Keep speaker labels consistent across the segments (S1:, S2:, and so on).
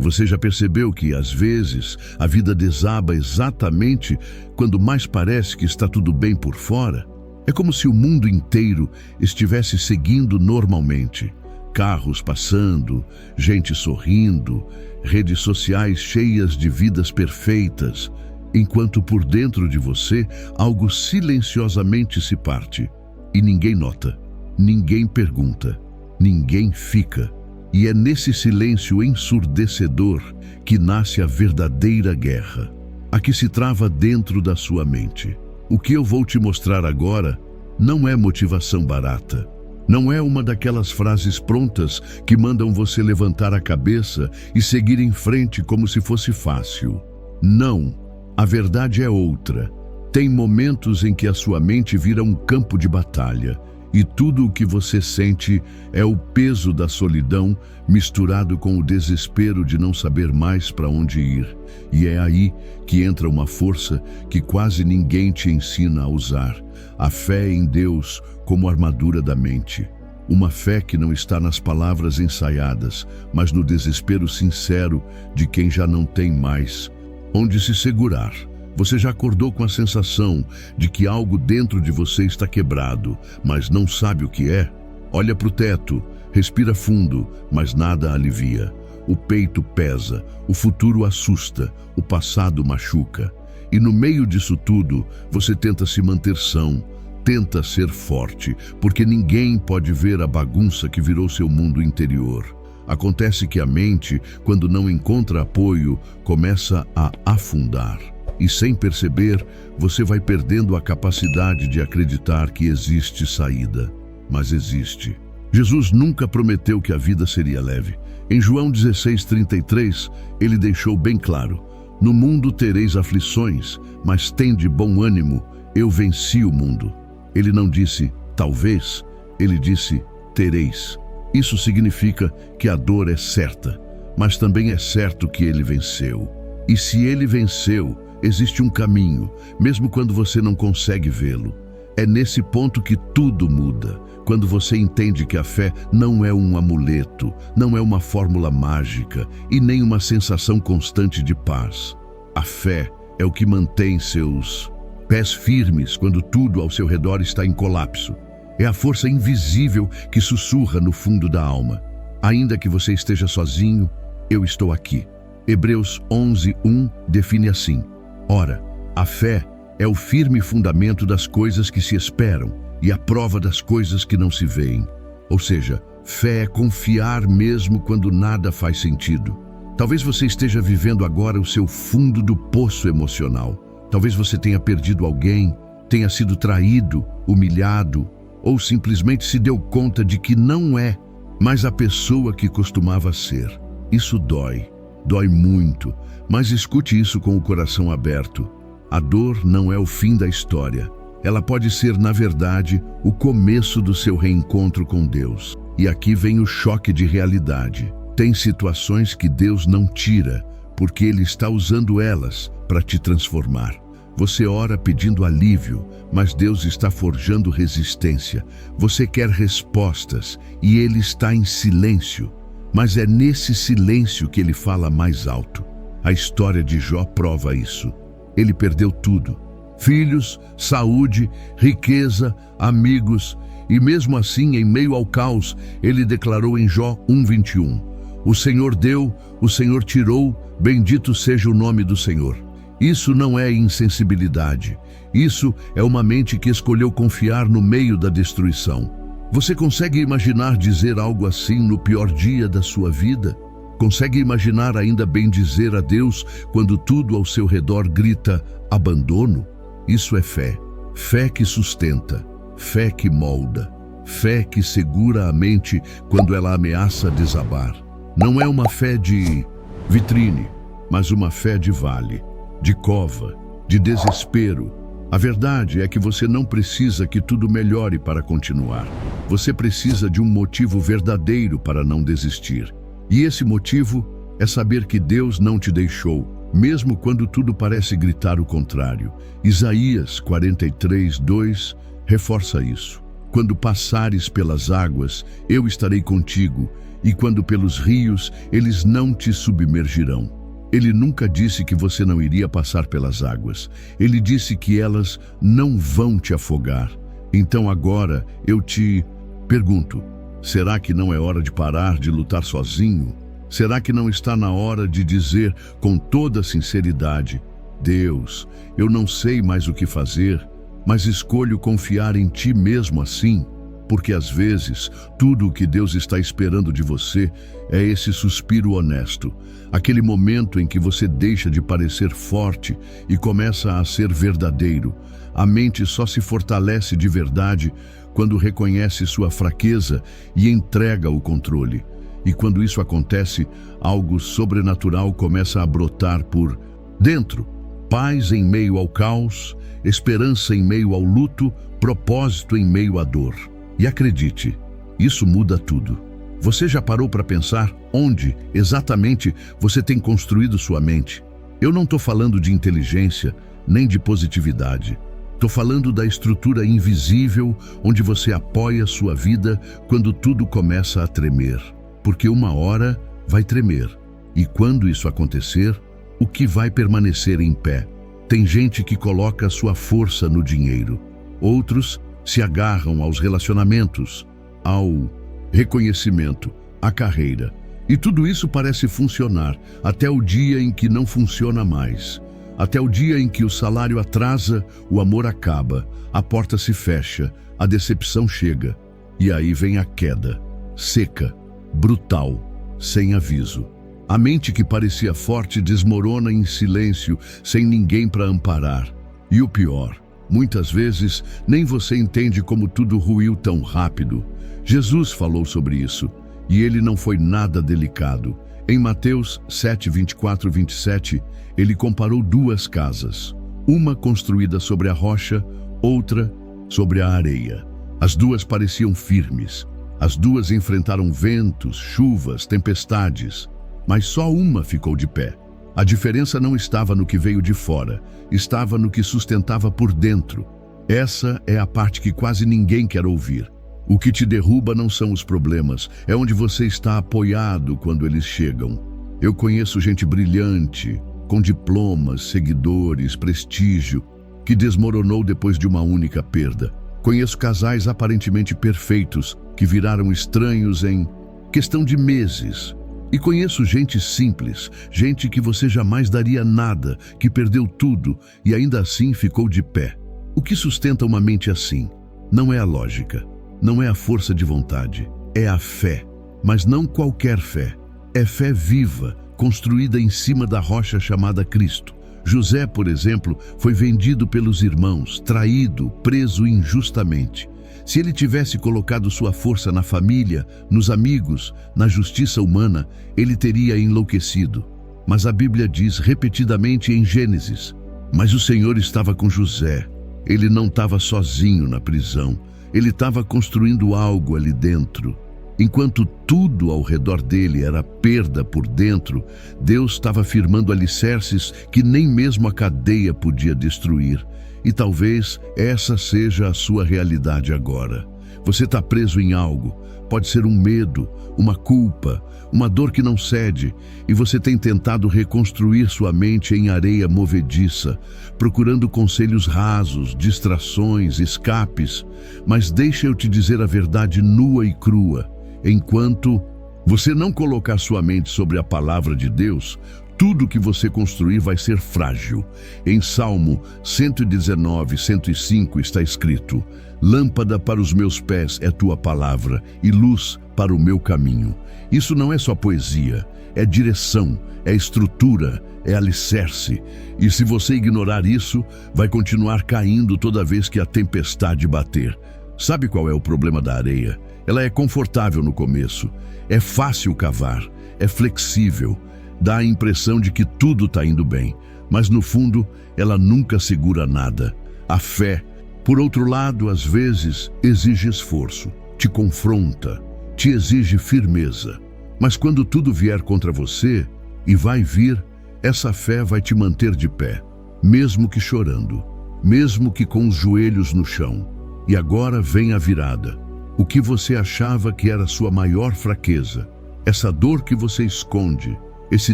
S1: Você já percebeu que, às vezes, a vida desaba exatamente quando mais parece que está tudo bem por fora? É como se o mundo inteiro estivesse seguindo normalmente. Carros passando, gente sorrindo, redes sociais cheias de vidas perfeitas, enquanto por dentro de você algo silenciosamente se parte. E ninguém nota, ninguém pergunta, ninguém fica. E é nesse silêncio ensurdecedor que nasce a verdadeira guerra, a que se trava dentro da sua mente. O que eu vou te mostrar agora não é motivação barata. Não é uma daquelas frases prontas que mandam você levantar a cabeça e seguir em frente como se fosse fácil. Não, a verdade é outra. Tem momentos em que a sua mente vira um campo de batalha e tudo o que você sente é o peso da solidão misturado com o desespero de não saber mais para onde ir. E é aí que entra uma força que quase ninguém te ensina a usar: a fé em Deus como armadura da mente. Uma fé que não está nas palavras ensaiadas, mas no desespero sincero de quem já não tem mais onde se segurar. Você já acordou com a sensação de que algo dentro de você está quebrado, mas não sabe o que é? Olha para o teto, respira fundo, mas nada alivia. O peito pesa, o futuro assusta, o passado machuca. E no meio disso tudo, você tenta se manter são, tenta ser forte, porque ninguém pode ver a bagunça que virou seu mundo interior. Acontece que a mente, quando não encontra apoio, começa a afundar. E sem perceber, você vai perdendo a capacidade de acreditar que existe saída. Mas existe. Jesus nunca prometeu que a vida seria leve. Em João 16:33, ele deixou bem claro: no mundo tereis aflições, mas tende bom ânimo, eu venci o mundo. Ele não disse talvez, ele disse tereis. Isso significa que a dor é certa, mas também é certo que ele venceu. E se ele venceu, existe um caminho, mesmo quando você não consegue vê-lo. É nesse ponto que tudo muda, quando você entende que a fé não é um amuleto, não é uma fórmula mágica e nem uma sensação constante de paz. A fé é o que mantém seus pés firmes quando tudo ao seu redor está em colapso. É a força invisível que sussurra no fundo da alma: ainda que você esteja sozinho, eu estou aqui. Hebreus 11:1 define assim: ora, a fé é o firme fundamento das coisas que se esperam e a prova das coisas que não se veem. Ou seja, fé é confiar mesmo quando nada faz sentido. Talvez você esteja vivendo agora o seu fundo do poço emocional. Talvez você tenha perdido alguém, tenha sido traído, humilhado, ou simplesmente se deu conta de que não é mais a pessoa que costumava ser. Isso dói muito, mas escute isso com o coração aberto. A dor não é o fim da história. Ela pode ser, na verdade, o começo do seu reencontro com Deus. E aqui vem o choque de realidade. Tem situações que Deus não tira, porque Ele está usando elas para te transformar. Você ora pedindo alívio, mas Deus está forjando resistência. Você quer respostas e Ele está em silêncio. Mas é nesse silêncio que Ele fala mais alto. A história de Jó prova isso. Ele perdeu tudo: filhos, saúde, riqueza, amigos. E mesmo assim, em meio ao caos, ele declarou em Jó 1:21: o Senhor deu, o Senhor tirou, bendito seja o nome do Senhor. Isso não é insensibilidade. Isso é uma mente que escolheu confiar no meio da destruição. Você consegue imaginar dizer algo assim no pior dia da sua vida? Consegue imaginar ainda bem dizer a Deus quando tudo ao seu redor grita abandono? Isso é fé. Fé que sustenta, fé que molda, fé que segura a mente quando ela ameaça desabar. Não é uma fé de vitrine, mas uma fé de vale, de cova, de desespero. A verdade é que você não precisa que tudo melhore para continuar. Você precisa de um motivo verdadeiro para não desistir. E esse motivo é saber que Deus não te deixou, mesmo quando tudo parece gritar o contrário. Isaías 43:2 reforça isso. Quando passares pelas águas, eu estarei contigo, e quando pelos rios, eles não te submergirão. Ele nunca disse que você não iria passar pelas águas. Ele disse que elas não vão te afogar. Então agora eu te pergunto, será que não é hora de parar de lutar sozinho? Será que não está na hora de dizer com toda sinceridade, Deus, eu não sei mais o que fazer, mas escolho confiar em Ti mesmo assim? Porque às vezes, tudo o que Deus está esperando de você é esse suspiro honesto, aquele momento em que você deixa de parecer forte e começa a ser verdadeiro. A mente só se fortalece de verdade quando reconhece sua fraqueza e entrega o controle. E quando isso acontece, algo sobrenatural começa a brotar por dentro. Paz em meio ao caos, esperança em meio ao luto, propósito em meio à dor. E acredite, isso muda tudo. Você já parou para pensar onde, exatamente, você tem construído sua mente? Eu não estou falando de inteligência, nem de positividade. Estou falando da estrutura invisível onde você apoia sua vida quando tudo começa a tremer. Porque uma hora vai tremer. E quando isso acontecer, o que vai permanecer em pé? Tem gente que coloca sua força no dinheiro. Outros se agarram aos relacionamentos, ao reconhecimento, à carreira. E tudo isso parece funcionar até o dia em que não funciona mais. Até o dia em que o salário atrasa, o amor acaba, a porta se fecha, a decepção chega. E aí vem a queda, seca, brutal, sem aviso. A mente que parecia forte desmorona em silêncio, sem ninguém para amparar. E o pior, muitas vezes nem você entende como tudo ruiu tão rápido. Jesus falou sobre isso, e ele não foi nada delicado. Em Mateus 7, 24 e 27, ele comparou duas casas, uma construída sobre a rocha, outra sobre a areia. As duas pareciam firmes. As duas enfrentaram ventos, chuvas, tempestades, mas só uma ficou de pé. A diferença não estava no que veio de fora, estava no que sustentava por dentro. Essa é a parte que quase ninguém quer ouvir. O que te derruba não são os problemas, é onde você está apoiado quando eles chegam. Eu conheço gente brilhante, com diplomas, seguidores, prestígio, que desmoronou depois de uma única perda. Conheço casais aparentemente perfeitos que viraram estranhos em questão de meses. E conheço gente simples, gente que você jamais daria nada, que perdeu tudo e ainda assim ficou de pé. O que sustenta uma mente assim? Não é a lógica, não é a força de vontade, é a fé. Mas não qualquer fé. É fé viva, construída em cima da rocha chamada Cristo. José, por exemplo, foi vendido pelos irmãos, traído, preso injustamente. Se ele tivesse colocado sua força na família, nos amigos, na justiça humana, ele teria enlouquecido. Mas a Bíblia diz repetidamente em Gênesis, mas o Senhor estava com José. Ele não estava sozinho na prisão. Ele estava construindo algo ali dentro. Enquanto tudo ao redor dele era perda por dentro, Deus estava firmando alicerces que nem mesmo a cadeia podia destruir. E talvez essa seja a sua realidade agora. Você está preso em algo. Pode ser um medo, uma culpa, uma dor que não cede, e você tem tentado reconstruir sua mente em areia movediça, procurando conselhos rasos, distrações, escapes. Mas deixa eu te dizer a verdade nua e crua. Enquanto você não colocar sua mente sobre a palavra de Deus, tudo que você construir vai ser frágil. Em Salmo 119, 105 está escrito: lâmpada para os meus pés é tua palavra e luz para o meu caminho. Isso não é só poesia, é direção, é estrutura, é alicerce. E se você ignorar isso, vai continuar caindo toda vez que a tempestade bater. Sabe qual é o problema da areia? Ela é confortável no começo, é fácil cavar, é flexível, dá a impressão de que tudo está indo bem, mas no fundo ela nunca segura nada. A fé, por outro lado, às vezes exige esforço, te confronta, te exige firmeza. Mas quando tudo vier contra você, e vai vir, essa fé vai te manter de pé, mesmo que chorando, mesmo que com os joelhos no chão. E agora vem a virada. O que você achava que era sua maior fraqueza, essa dor que você esconde, esse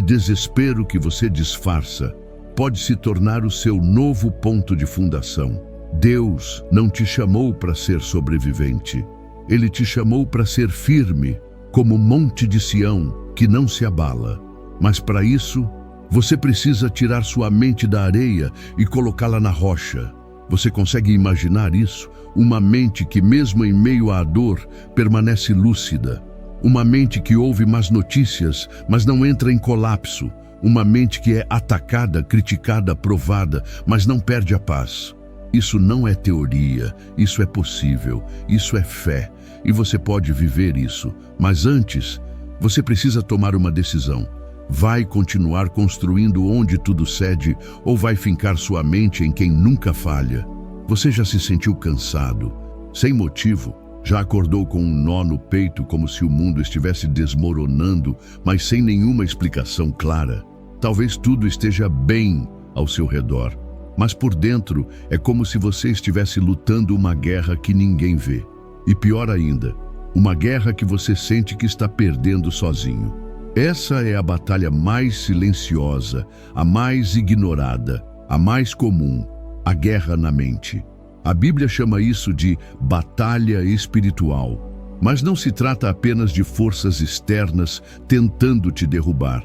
S1: desespero que você disfarça, pode se tornar o seu novo ponto de fundação. Deus não te chamou para ser sobrevivente. Ele te chamou para ser firme, como o monte de Sião, que não se abala. Mas para isso, você precisa tirar sua mente da areia e colocá-la na rocha. Você consegue imaginar isso? Uma mente que, mesmo em meio à dor, permanece lúcida. Uma mente que ouve más notícias, mas não entra em colapso. Uma mente que é atacada, criticada, provada, mas não perde a paz. Isso não é teoria, isso é possível, isso é fé. E você pode viver isso. Mas antes, você precisa tomar uma decisão. Vai continuar construindo onde tudo cede ou vai fincar sua mente em quem nunca falha? Você já se sentiu cansado, sem motivo? Já acordou com um nó no peito como se o mundo estivesse desmoronando, mas sem nenhuma explicação clara? Talvez tudo esteja bem ao seu redor, mas por dentro é como se você estivesse lutando uma guerra que ninguém vê. E pior ainda, uma guerra que você sente que está perdendo sozinho. Essa é a batalha mais silenciosa, a mais ignorada, a mais comum, a guerra na mente. A Bíblia chama isso de batalha espiritual. Mas não se trata apenas de forças externas tentando te derrubar.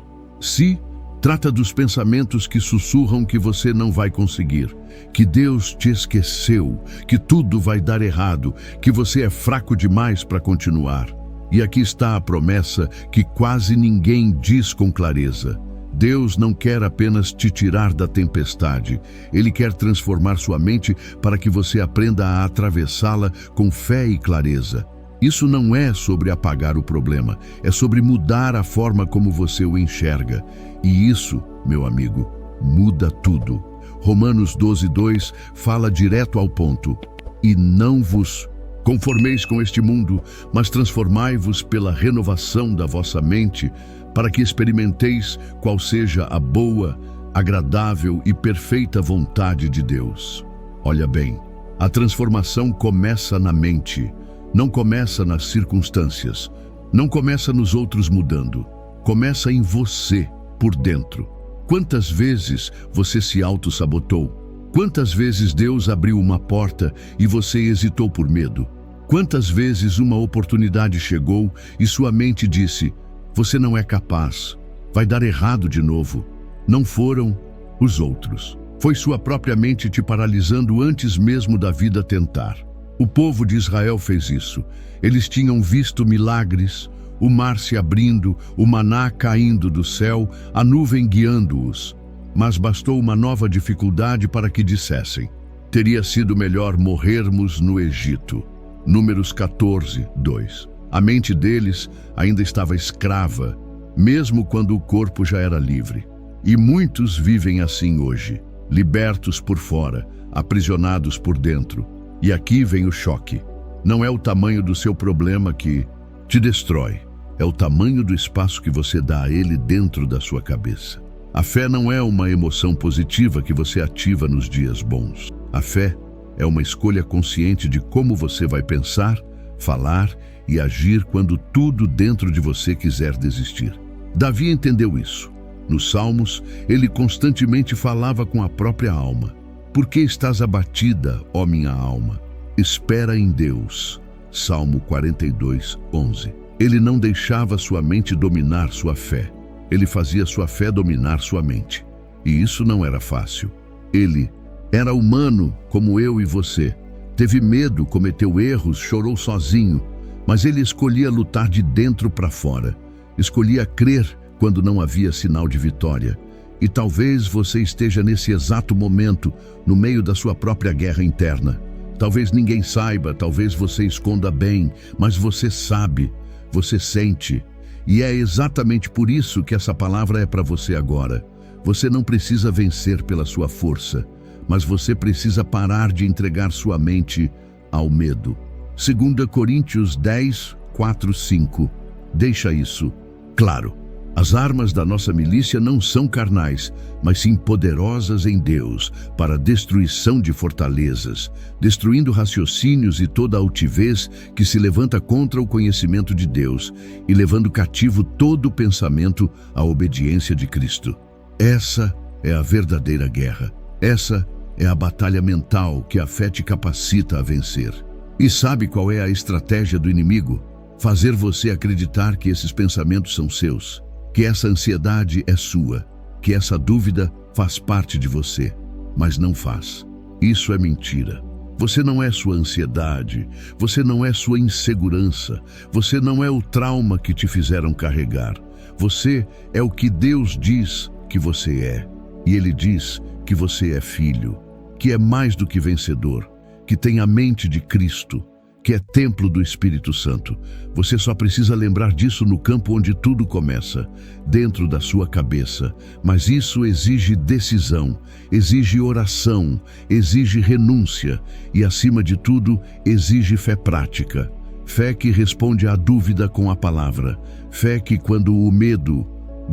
S1: Trata dos pensamentos que sussurram que você não vai conseguir, que Deus te esqueceu, que tudo vai dar errado, que você é fraco demais para continuar. E aqui está a promessa que quase ninguém diz com clareza. Deus não quer apenas te tirar da tempestade. Ele quer transformar sua mente para que você aprenda a atravessá-la com fé e clareza. Isso não é sobre apagar o problema, é sobre mudar a forma como você o enxerga. E isso, meu amigo, muda tudo. Romanos 12:2 fala direto ao ponto. E não vos conformeis com este mundo, mas transformai-vos pela renovação da vossa mente, para que experimenteis qual seja a boa, agradável e perfeita vontade de Deus. Olha bem, a transformação começa na mente, não começa nas circunstâncias, não começa nos outros mudando, começa em você, por dentro. Quantas vezes você se auto-sabotou? Quantas vezes Deus abriu uma porta e você hesitou por medo? Quantas vezes uma oportunidade chegou e sua mente disse: você não é capaz, vai dar errado de novo? Não foram os outros. Foi sua própria mente te paralisando antes mesmo da vida tentar. O povo de Israel fez isso. Eles tinham visto milagres, o mar se abrindo, o maná caindo do céu, a nuvem guiando-os. Mas bastou uma nova dificuldade para que dissessem: teria sido melhor morrermos no Egito. Números 14:2. A mente deles ainda estava escrava, mesmo quando o corpo já era livre. E muitos vivem assim hoje, libertos por fora, aprisionados por dentro. E aqui vem o choque. Não é o tamanho do seu problema que te destrói, é o tamanho do espaço que você dá a ele dentro da sua cabeça. A fé não é uma emoção positiva que você ativa nos dias bons. A fé é uma escolha consciente de como você vai pensar, falar e agir quando tudo dentro de você quiser desistir. Davi entendeu isso. Nos Salmos, ele constantemente falava com a própria alma. Por que estás abatida, ó minha alma? Espera em Deus. Salmo 42:11. Ele não deixava sua mente dominar sua fé. Ele fazia sua fé dominar sua mente. E isso não era fácil. Ele era humano como eu e você. Teve medo, cometeu erros, chorou sozinho. Mas ele escolhia lutar de dentro para fora. Escolhia crer quando não havia sinal de vitória. E talvez você esteja nesse exato momento, no meio da sua própria guerra interna. Talvez ninguém saiba, talvez você esconda bem, mas você sabe, você sente. E é exatamente por isso que essa palavra é para você agora. Você não precisa vencer pela sua força, mas você precisa parar de entregar sua mente ao medo. 2 Coríntios 10:4-5. Deixa isso claro. As armas da nossa milícia não são carnais, mas sim poderosas em Deus, para a destruição de fortalezas, destruindo raciocínios e toda altivez que se levanta contra o conhecimento de Deus e levando cativo todo o pensamento à obediência de Cristo. Essa é a verdadeira guerra. Essa é a batalha mental que a fé te capacita a vencer. E sabe qual é a estratégia do inimigo? Fazer você acreditar que esses pensamentos são seus, que essa ansiedade é sua, que essa dúvida faz parte de você, mas não faz. Isso é mentira. Você não é sua ansiedade, você não é sua insegurança, você não é o trauma que te fizeram carregar. Você é o que Deus diz que você é. E Ele diz que você é filho, que é mais do que vencedor, que tem a mente de Cristo, que é templo do Espírito Santo. Você só precisa lembrar disso no campo onde tudo começa, dentro da sua cabeça. Mas isso exige decisão, exige oração, exige renúncia e, acima de tudo, exige fé prática. Fé que responde à dúvida com a palavra. Fé que, quando o medo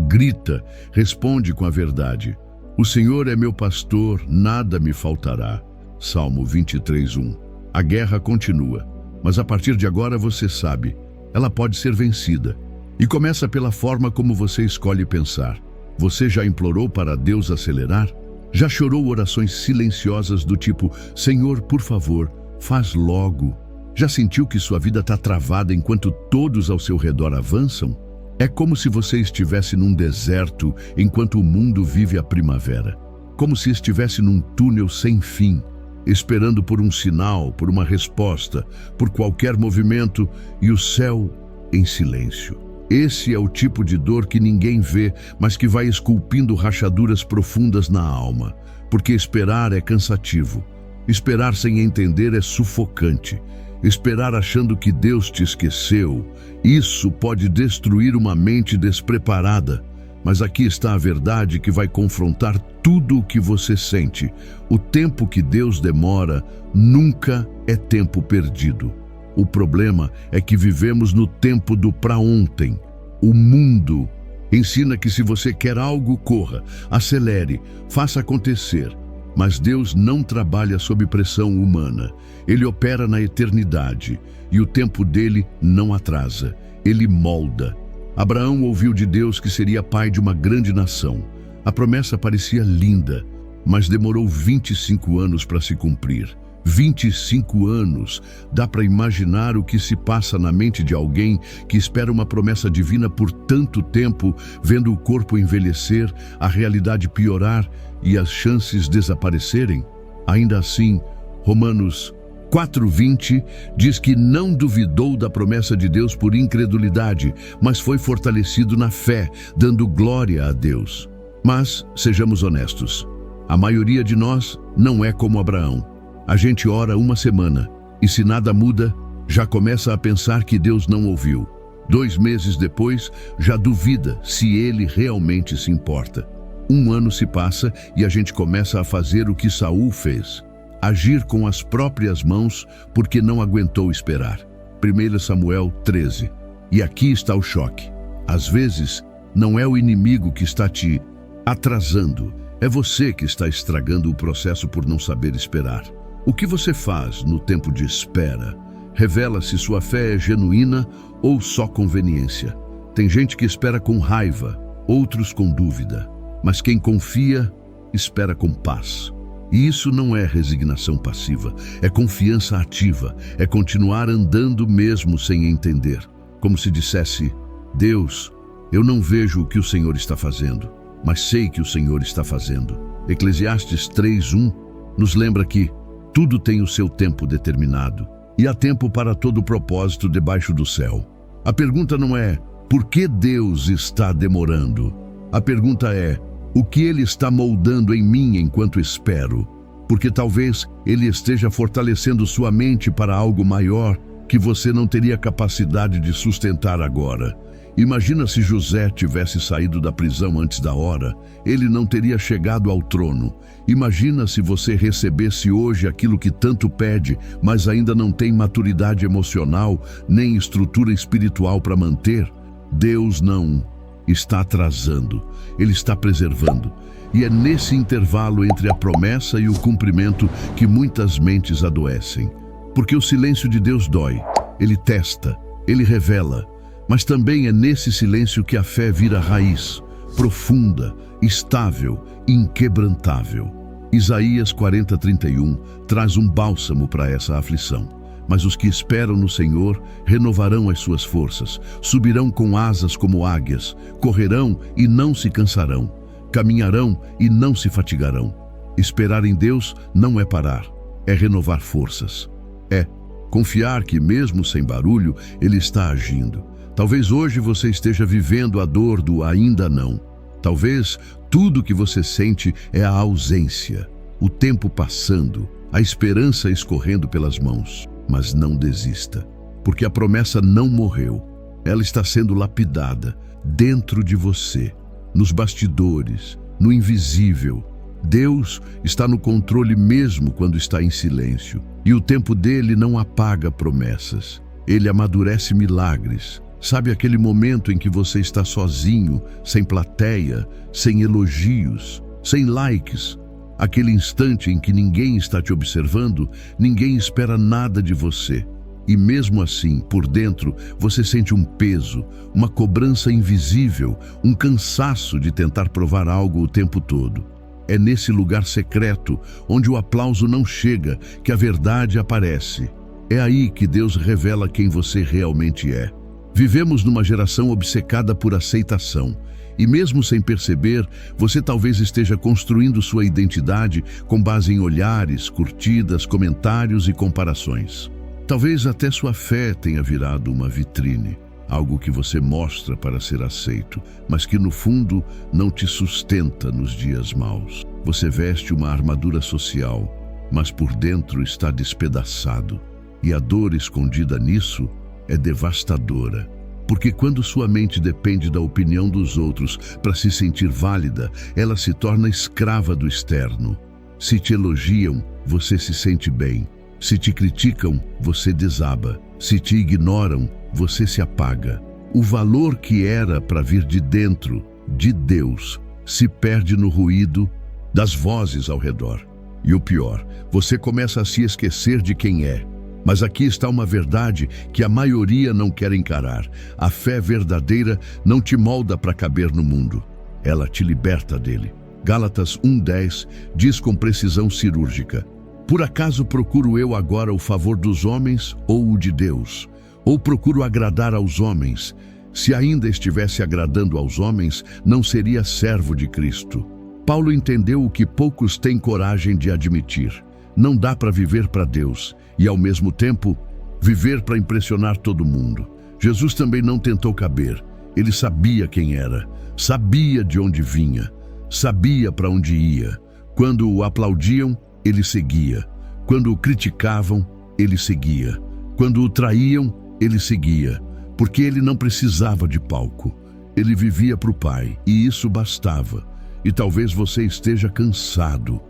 S1: grita, responde com a verdade. O Senhor é meu pastor, nada me faltará. Salmo 23:1. A guerra continua. Mas a partir de agora você sabe, ela pode ser vencida. E começa pela forma como você escolhe pensar. Você já implorou para Deus acelerar? Já chorou orações silenciosas do tipo, Senhor, por favor, faz logo? Já sentiu que sua vida está travada enquanto todos ao seu redor avançam? É como se você estivesse num deserto enquanto o mundo vive a primavera. Como se estivesse num túnel sem fim, esperando por um sinal, por uma resposta, por qualquer movimento, e o céu em silêncio. Esse é o tipo de dor que ninguém vê, mas que vai esculpindo rachaduras profundas na alma, porque esperar é cansativo. Esperar sem entender é sufocante. Esperar achando que Deus te esqueceu, isso pode destruir uma mente despreparada. Mas aqui está a verdade que vai confrontar tudo o que você sente. O tempo que Deus demora nunca é tempo perdido. O problema é que vivemos no tempo do pra ontem. O mundo ensina que se você quer algo, corra, acelere, faça acontecer. Mas Deus não trabalha sob pressão humana. Ele opera na eternidade e o tempo dele não atrasa. Ele molda. Abraão ouviu de Deus que seria pai de uma grande nação. A promessa parecia linda, mas demorou 25 anos para se cumprir. 25 anos. Dá para imaginar o que se passa na mente de alguém que espera uma promessa divina por tanto tempo, vendo o corpo envelhecer, a realidade piorar e as chances desaparecerem? Ainda assim, Romanos 4:20 diz que não duvidou da promessa de Deus por incredulidade, mas foi fortalecido na fé, dando glória a Deus. Mas, sejamos honestos, a maioria de nós não é como Abraão. A gente ora uma semana e, se nada muda, já começa a pensar que Deus não ouviu. 2 meses depois, já duvida se Ele realmente se importa. 1 ano se passa e a gente começa a fazer o que Saul fez. Agir com as próprias mãos porque não aguentou esperar. 1 Samuel 13. E aqui está o choque. Às vezes, não é o inimigo que está te atrasando, é você que está estragando o processo por não saber esperar. O que você faz no tempo de espera revela se sua fé é genuína ou só conveniência. Tem gente que espera com raiva, outros com dúvida, mas quem confia, espera com paz. E isso não é resignação passiva, é confiança ativa, é continuar andando mesmo sem entender. Como se dissesse, Deus, eu não vejo o que o Senhor está fazendo, mas sei que o Senhor está fazendo. Eclesiastes 3:1 nos lembra que tudo tem o seu tempo determinado, e há tempo para todo propósito debaixo do céu. A pergunta não é, por que Deus está demorando? A pergunta é, o que Ele está moldando em mim enquanto espero? Porque talvez Ele esteja fortalecendo sua mente para algo maior que você não teria capacidade de sustentar agora. Imagina se José tivesse saído da prisão antes da hora, ele não teria chegado ao trono. Imagina se você recebesse hoje aquilo que tanto pede, mas ainda não tem maturidade emocional nem estrutura espiritual para manter. Deus não está atrasando, Ele está preservando. E é nesse intervalo entre a promessa e o cumprimento que muitas mentes adoecem. Porque o silêncio de Deus dói, Ele testa, Ele revela. Mas também é nesse silêncio que a fé vira raiz, profunda, estável, inquebrantável. Isaías 40:31 traz um bálsamo para essa aflição. Mas os que esperam no Senhor renovarão as suas forças, subirão com asas como águias, correrão e não se cansarão, caminharão e não se fatigarão. Esperar em Deus não é parar, é renovar forças. É confiar que mesmo sem barulho, Ele está agindo. Talvez hoje você esteja vivendo a dor do ainda não. Talvez tudo que você sente é a ausência, o tempo passando, a esperança escorrendo pelas mãos. Mas não desista, porque a promessa não morreu. Ela está sendo lapidada dentro de você, nos bastidores, no invisível. Deus está no controle mesmo quando está em silêncio. E o tempo dele não apaga promessas. Ele amadurece milagres. Sabe aquele momento em que você está sozinho, sem plateia, sem elogios, sem likes? Aquele instante em que ninguém está te observando, ninguém espera nada de você. E mesmo assim, por dentro, você sente um peso, uma cobrança invisível, um cansaço de tentar provar algo o tempo todo. É nesse lugar secreto, onde o aplauso não chega, que a verdade aparece. É aí que Deus revela quem você realmente é. Vivemos numa geração obcecada por aceitação. E mesmo sem perceber, você talvez esteja construindo sua identidade com base em olhares, curtidas, comentários e comparações. Talvez até sua fé tenha virado uma vitrine, algo que você mostra para ser aceito, mas que no fundo não te sustenta nos dias maus. Você veste uma armadura social, mas por dentro está despedaçado. E a dor escondida nisso é devastadora. Porque quando sua mente depende da opinião dos outros para se sentir válida, ela se torna escrava do externo. Se te elogiam, você se sente bem. Se te criticam, você desaba. Se te ignoram, você se apaga. O valor que era para vir de dentro, de Deus, se perde no ruído das vozes ao redor. E o pior, você começa a se esquecer de quem é. Mas aqui está uma verdade que a maioria não quer encarar. A fé verdadeira não te molda para caber no mundo. Ela te liberta dele. Gálatas 1:10 diz com precisão cirúrgica: por acaso procuro eu agora o favor dos homens ou o de Deus? Ou procuro agradar aos homens? Se ainda estivesse agradando aos homens, não seria servo de Cristo. Paulo entendeu o que poucos têm coragem de admitir. Não dá para viver para Deus e, ao mesmo tempo, viver para impressionar todo mundo. Jesus também não tentou caber. Ele sabia quem era, sabia de onde vinha, sabia para onde ia. Quando o aplaudiam, ele seguia. Quando o criticavam, ele seguia. Quando o traíam, ele seguia. Porque ele não precisava de palco. Ele vivia para o Pai, e isso bastava. E talvez você esteja cansado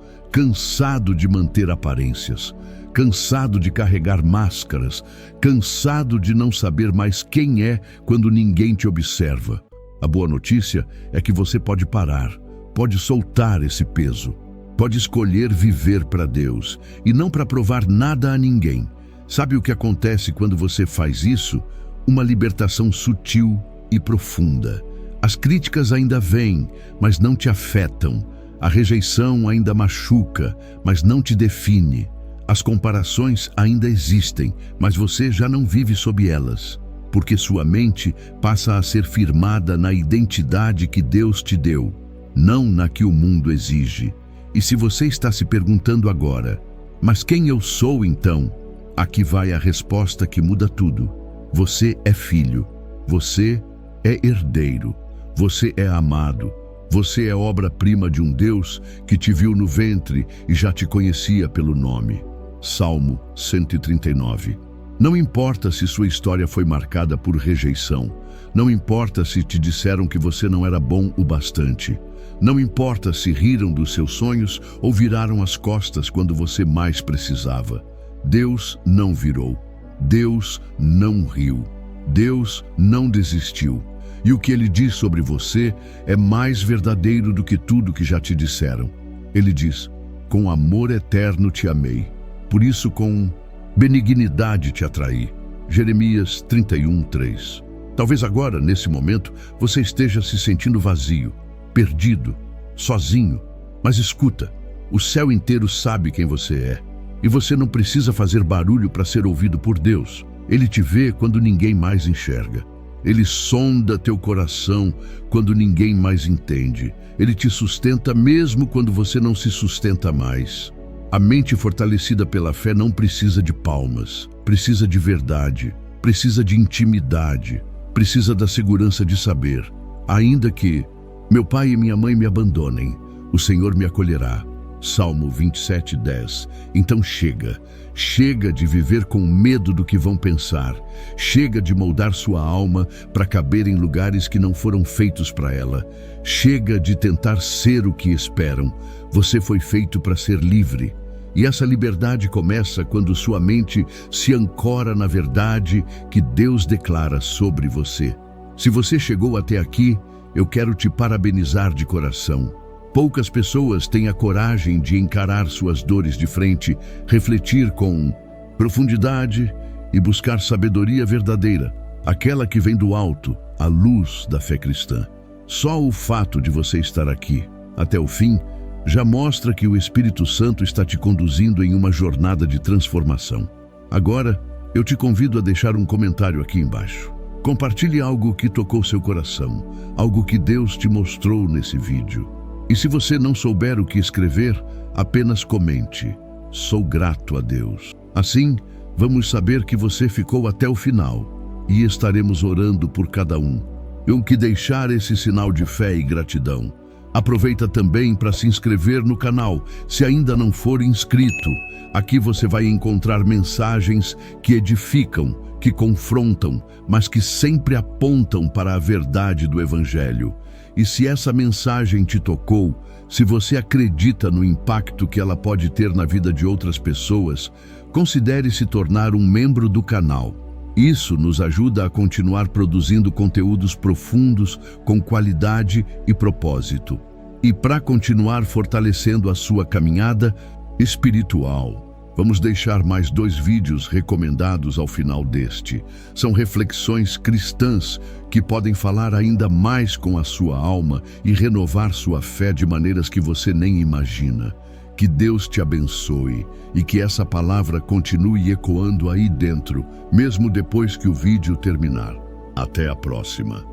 S1: de manter aparências, cansado de carregar máscaras, cansado de não saber mais quem é quando ninguém te observa. A boa notícia é que você pode parar, pode soltar esse peso, pode escolher viver para Deus e não para provar nada a ninguém. Sabe o que acontece quando você faz isso? Uma libertação sutil e profunda. As críticas ainda vêm, mas não te afetam. A rejeição ainda machuca, mas não te define. As comparações ainda existem, mas você já não vive sob elas, porque sua mente passa a ser firmada na identidade que Deus te deu, não na que o mundo exige. E se você está se perguntando agora, mas quem eu sou então? Aqui vai a resposta que muda tudo. Você é filho, você é herdeiro, você é amado. Você é obra-prima de um Deus que te viu no ventre e já te conhecia pelo nome. Salmo 139. Não importa se sua história foi marcada por rejeição. Não importa se te disseram que você não era bom o bastante. Não importa se riram dos seus sonhos ou viraram as costas quando você mais precisava. Deus não virou. Deus não riu. Deus não desistiu. E o que ele diz sobre você é mais verdadeiro do que tudo que já te disseram. Ele diz: com amor eterno te amei, por isso com benignidade te atraí. Jeremias 31:3. Talvez agora, nesse momento, você esteja se sentindo vazio, perdido, sozinho. Mas escuta, o céu inteiro sabe quem você é. E você não precisa fazer barulho para ser ouvido por Deus. Ele te vê quando ninguém mais enxerga. Ele sonda teu coração quando ninguém mais entende. Ele te sustenta mesmo quando você não se sustenta mais. A mente fortalecida pela fé não precisa de palmas, precisa de verdade, precisa de intimidade, precisa da segurança de saber: ainda que meu pai e minha mãe me abandonem, o Senhor me acolherá. Salmo 27:10. Então chega de viver com medo do que vão pensar. Chega de moldar sua alma para caber em lugares que não foram feitos para ela. Chega de tentar ser o que esperam. Você foi feito para ser livre. E essa liberdade começa quando sua mente se ancora na verdade que Deus declara sobre você. Se você chegou até aqui, eu quero te parabenizar de coração. Poucas pessoas têm a coragem de encarar suas dores de frente, refletir com profundidade e buscar sabedoria verdadeira, aquela que vem do alto, a luz da fé cristã. Só o fato de você estar aqui, até o fim, já mostra que o Espírito Santo está te conduzindo em uma jornada de transformação. Agora, eu te convido a deixar um comentário aqui embaixo. Compartilhe algo que tocou seu coração, algo que Deus te mostrou nesse vídeo. E se você não souber o que escrever, apenas comente: sou grato a Deus. Assim, vamos saber que você ficou até o final e estaremos orando por cada um. E o que deixar esse sinal de fé e gratidão. Aproveita também para se inscrever no canal, se ainda não for inscrito. Aqui você vai encontrar mensagens que edificam, que confrontam, mas que sempre apontam para a verdade do Evangelho. E se essa mensagem te tocou, se você acredita no impacto que ela pode ter na vida de outras pessoas, considere se tornar um membro do canal. Isso nos ajuda a continuar produzindo conteúdos profundos, com qualidade e propósito. E para continuar fortalecendo a sua caminhada espiritual, vamos deixar mais 2 vídeos recomendados ao final deste. São reflexões cristãs que podem falar ainda mais com a sua alma e renovar sua fé de maneiras que você nem imagina. Que Deus te abençoe e que essa palavra continue ecoando aí dentro, mesmo depois que o vídeo terminar. Até a próxima.